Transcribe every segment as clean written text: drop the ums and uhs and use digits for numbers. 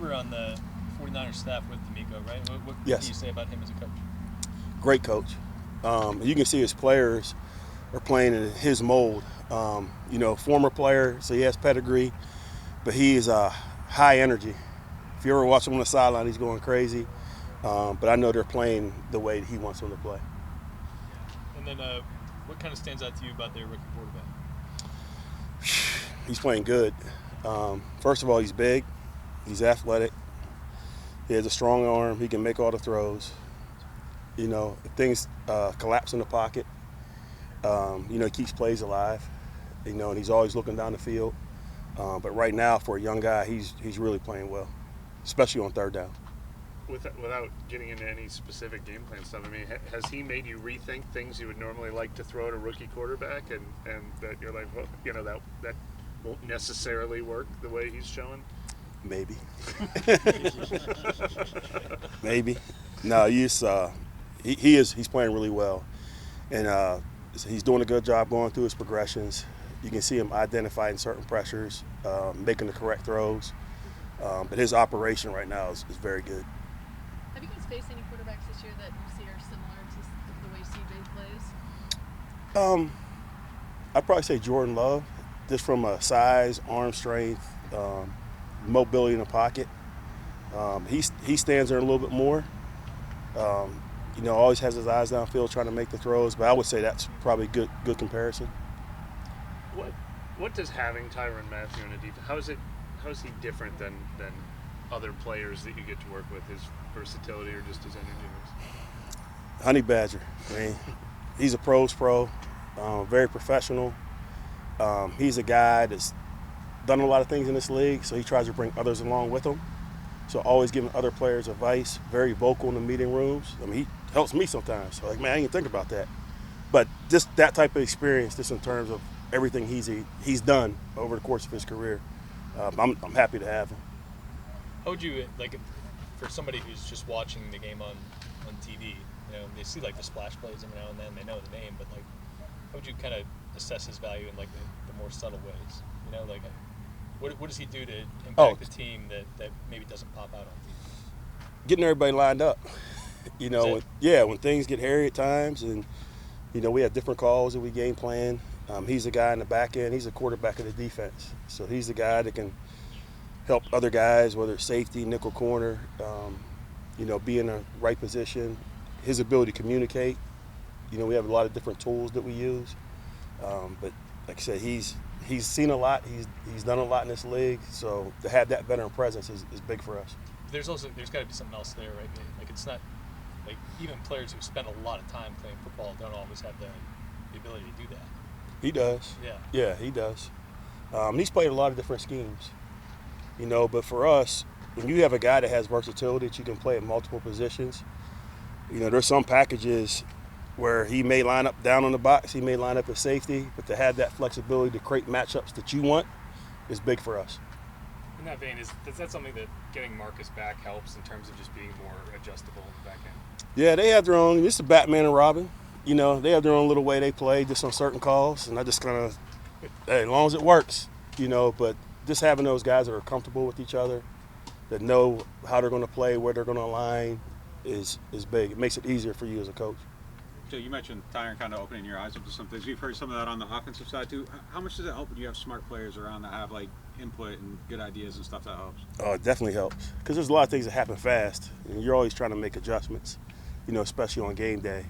were on the 49ers staff with D'Amico, right? What Yes. can you say about him as a coach? Great coach. You can see his players are playing in his mold. Former player, so he has pedigree, but he is high energy. If you ever watch him on the sideline, he's going crazy. But I know they're playing the way he wants them to play. And then what kind of stands out to you about their rookie quarterback? He's playing good. First of all, he's big. He's athletic. He has a strong arm. He can make all the throws. If things collapse in the pocket, he keeps plays alive. And he's always looking down the field. But right now, for a young guy, he's really playing well, especially on third down. Without getting into any specific game plan stuff, I mean, has he made you rethink things you would normally like to throw at a rookie quarterback, and that you're like, well, that won't necessarily work the way he's showing? Maybe. Maybe. No, he's playing really well, and he's doing a good job going through his progressions. You can see him identifying certain pressures, making the correct throws. But his operation right now is very good. Have you guys faced any quarterbacks this year that you see are similar to the way CJ plays? I'd probably say Jordan Love, just from a size, arm strength, mobility in the pocket. He stands there a little bit more. Always has his eyes downfield trying to make the throws, but I would say that's probably good comparison. What does having Tyrann Mathieu in a defense, how is he different than other players that you get to work with? His versatility or just his energy? Honey Badger. I mean, he's a pro's pro, very professional. He's a guy that's done a lot of things in this league, so he tries to bring others along with him. So always giving other players advice, very vocal in the meeting rooms. I mean, he helps me sometimes. So, man, I didn't think about that. But just that type of experience, just in terms of everything he's done over the course of his career, I'm happy to have him. How would you, for somebody who's just watching the game on TV, they see the splash plays every now and then, they know the name, but how would you kind of assess his value in the more subtle ways? What does he do to impact the team that maybe doesn't pop out on TV? Getting everybody lined up. When things get hairy at times, and we have different calls that we game plan. He's the guy in the back end. He's the quarterback of the defense. So he's the guy that can help other guys, whether it's safety, nickel corner, be in the right position. His ability to communicate. We have a lot of different tools that we use. But like I said, he's seen a lot. He's done a lot in this league. So to have that veteran presence is big for us. There's got to be something else there, right? It's not even players who spend a lot of time playing football don't always have the ability to do that. He does. Yeah, he does. He's played a lot of different schemes, but for us, when you have a guy that has versatility that you can play at multiple positions, there's some packages where he may line up down on the box, he may line up at safety, but to have that flexibility to create matchups that you want is big for us. In that vein, is that something that getting Marcus back helps in terms of just being more adjustable in the back end? Yeah, they have their own. It's the Batman and Robin. They have their own little way they play just on certain calls, and I just kind of, as long as it works, but just having those guys that are comfortable with each other, that know how they're going to play, where they're going to align, is big. It makes it easier for you as a coach. So you mentioned Tyrann kind of opening your eyes up to some things. We've heard some of that on the offensive side too. How much does it help when you have smart players around that have input and good ideas and stuff that helps? Oh, it definitely helps, because there's a lot of things that happen fast, and you're always trying to make adjustments, especially on game day.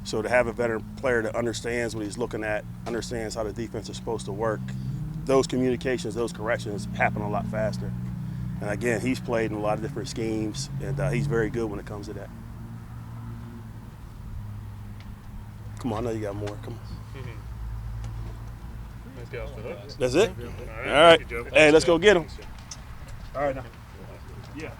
So to have a veteran player that understands what he's looking at, understands how the defense is supposed to work, those communications, those corrections happen a lot faster. And again, he's played in a lot of different schemes, and he's very good when it comes to that. Come on, I know you got more. Come on. Let's get off the hook. That's it? All All right. Thank you, Joe. Hey, let's go get him. All right, now. Yeah.